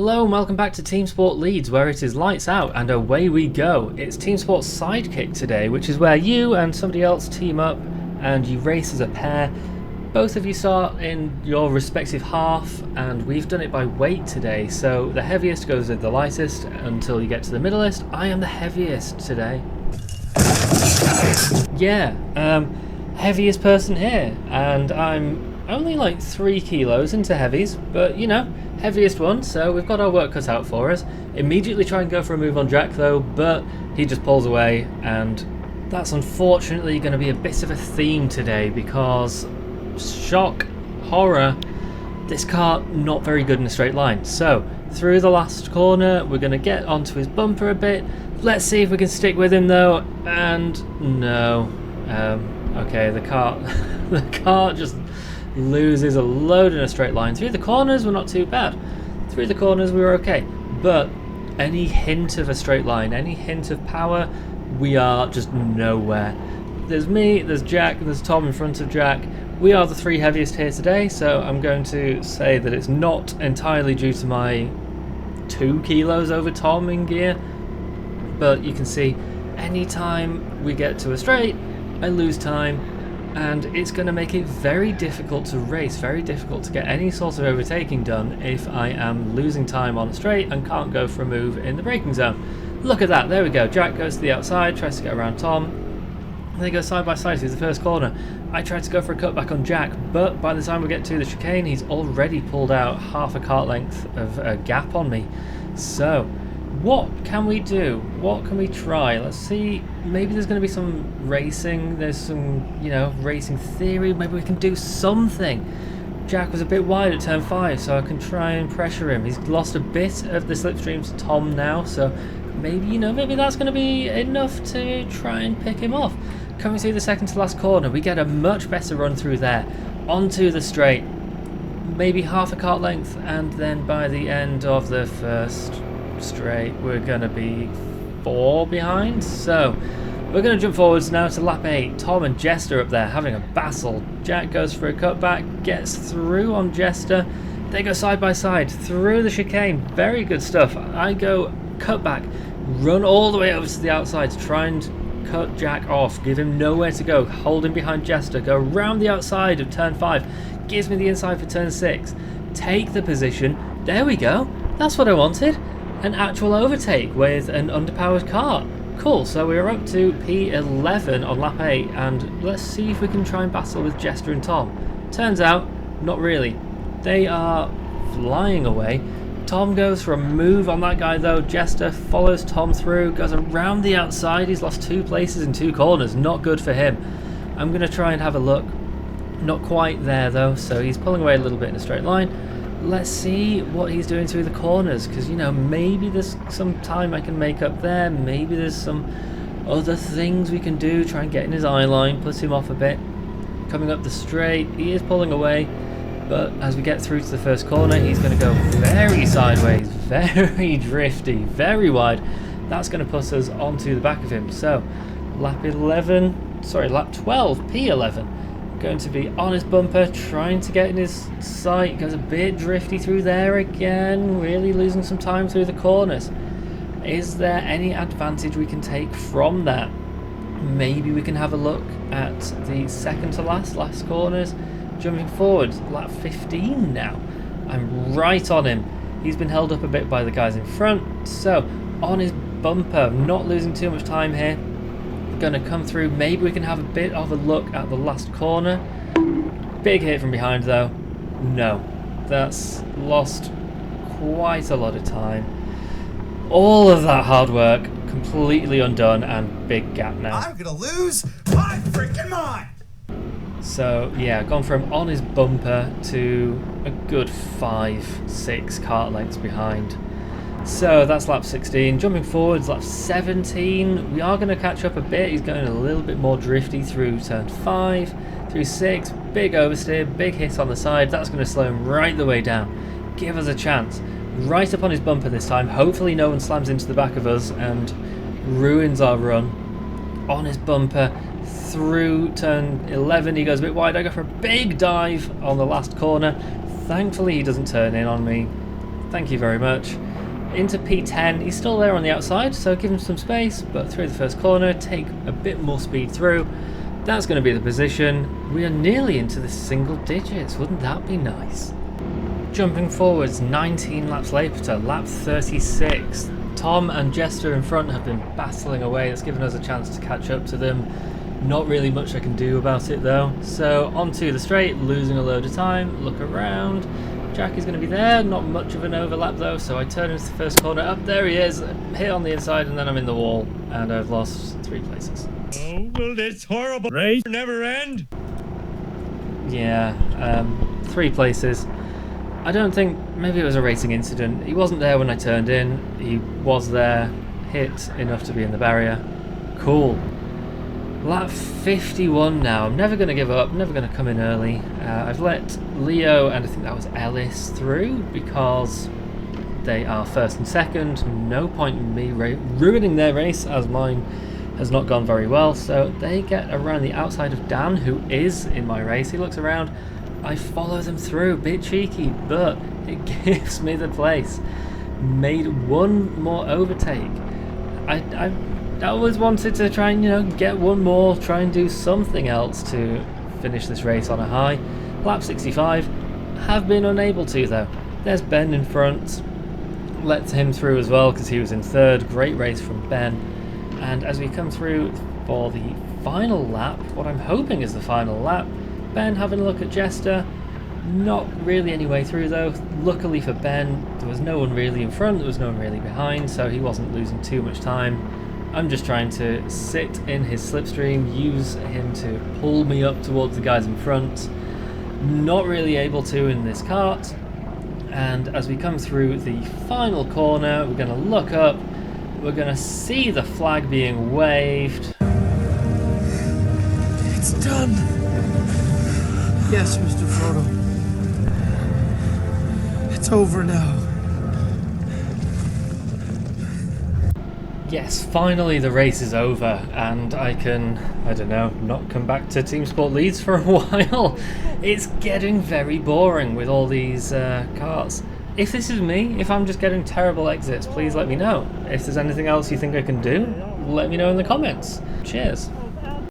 Hello and welcome back to TeamSport Leeds, where it is lights out and away we go. It's TeamSport Sidekick today, which is where you and somebody else team up and you race as a pair. Both of you start in your respective half, and we've done it by weight today, so the heaviest goes with the lightest until you get to the middlest. I am the heaviest today. Yeah, heaviest person here, and I'm only like 3 kilos into heavies, but you know, heaviest one, so we've got our work cut out for us. Immediately try and go for a move on Jack though, but he just pulls away, and that's unfortunately going to be a bit of a theme today because, shock, horror, this car not very good in a straight line. So through the last corner we're going to get onto his bumper a bit. Let's see if we can stick with him though, and no. Okay, the car just loses a load in a straight line. Through the corners we're not too bad. Through the corners we were okay, but any hint of a straight line, any hint of power, we are just nowhere. There's me, there's Jack, and there's Tom in front of Jack. We are the 3 heaviest here today, so I'm going to say that it's not entirely due to my 2 kilos over Tom in gear, but you can see anytime we get to a straight I lose time, and it's going to make it very difficult to race, very difficult to get any sort of overtaking done if I am losing time on a straight and can't go for a move in the braking zone. Look at that, there we go. Jack goes to the outside, tries to get around Tom, and they go side by side through the first corner. I tried to go for a cutback on Jack, but by the time we get to the chicane he's already pulled out half a kart length of a gap on me. So what can we do? What can we try? Let's see, maybe there's going to be some racing, there's some, you know, racing theory, maybe we can do something. Jack was a bit wide at turn 5, so I can try and pressure him. He's lost a bit of the slipstream to Tom now, so maybe, you know, maybe that's going to be enough to try and pick him off. Coming through the second to last corner, we get a much better run through there, onto the straight, maybe half a kart length, and then by the end of the first straight we're going to be 4 behind. So we're going to jump forwards now to lap 8. Tom and Jester up there having a battle. Jack goes for a cutback, gets through on Jester. They go side by side through the chicane. Very good stuff. I go cutback, run all the way over to the outside to try and cut Jack off, give him nowhere to go, hold him behind Jester, go around the outside of turn 5, gives me the inside for turn 6, take the position. There we go, that's what I wanted, an actual overtake with an underpowered car. Cool, so we're up to P11 on lap 8, and let's see if we can try and battle with Jester and Tom. Turns out, not really. They are flying away. Tom goes for a move on that guy though. Jester follows Tom through, goes around the outside. He's lost 2 places in 2 corners, not good for him. I'm going to try and have a look. Not quite there though, so he's pulling away a little bit in a straight line. Let's see what he's doing through the corners, because, you know, maybe there's some time I can make up there, maybe there's some other things we can do, try and get in his eye line, put him off a bit. Coming up the straight, he is pulling away, but as we get through to the first corner, he's going to go very sideways, very drifty, very wide. That's going to put us onto the back of him. So lap 12, P11. Going to be on his bumper, trying to get in his sight, goes a bit drifty through there again, really losing some time through the corners. Is there any advantage we can take from that? Maybe we can have a look at the second to last corners. Jumping forward, lap 15 now. I'm right on him. He's been held up a bit by the guys in front, so on his bumper, not losing too much time here. Going to come through, maybe we can have a bit of a look at the last corner. Big hit from behind though. No, that's lost quite a lot of time. All of that hard work completely undone, and big gap now. I'm gonna lose my freaking mind. So yeah, gone from on his bumper to a good 5-6 kart lengths behind. So that's lap 16. Jumping forwards, lap 17. We are going to catch up a bit. He's going a little bit more drifty through turn 5, through 6. Big oversteer, big hit on the side. That's going to slow him right the way down. Give us a chance. Right up on his bumper this time. Hopefully no one slams into the back of us and ruins our run. On his bumper, through turn 11. He goes a bit wide. I go for a big dive on the last corner. Thankfully he doesn't turn in on me. Thank you very much. Into P10, he's still there on the outside, so give him some space, but through the first corner, take a bit more speed through. That's going to be the position. We are nearly into the single digits, wouldn't that be nice? Jumping forwards 19 laps later, lap 36. Tom and Jester in front have been battling away. It's given us a chance to catch up to them. Not really much I can do about it though. So onto the straight, losing a load of time, look around. Jack is going to be there, not much of an overlap though, so I turn into the first corner. Up there he is, hit on the inside, and then I'm in the wall, and I've lost 3 places. Oh, will this horrible race never end? Yeah, 3 places. I don't think, maybe it was a racing incident. He wasn't there when I turned in, he was there, hit enough to be in the barrier. Cool. Lap 51 now. I'm never going to give up, never going to come in early. I've let Leo and I think that was Ellis through because they are first and second. No point in me ruining their race as mine has not gone very well. So they get around the outside of Dan, who is in my race. He looks around. I follow them through. Bit cheeky, but it gives me the place. Made one more overtake. I always wanted to try and, get one more, try and do something else to finish this race on a high. Lap 65, have been unable to though. There's Ben in front, let him through as well because he was in third. Great race from Ben. And as we come through for the final lap, what I'm hoping is the final lap, Ben having a look at Jester. Not really any way through though. Luckily for Ben, there was no one really in front, there was no one really behind, so he wasn't losing too much time. I'm just trying to sit in his slipstream, use him to pull me up towards the guys in front. Not really able to in this kart. And as we come through the final corner, we're going to look up, we're going to see the flag being waved. It's done. Yes, Mr. Frodo. It's over now. Yes, finally the race is over and I can, I don't know, not come back to TeamSport Leeds for a while. It's getting very boring with all these karts. If this is me, if I'm just getting terrible exits, please let me know. If there's anything else you think I can do, let me know in the comments. Cheers.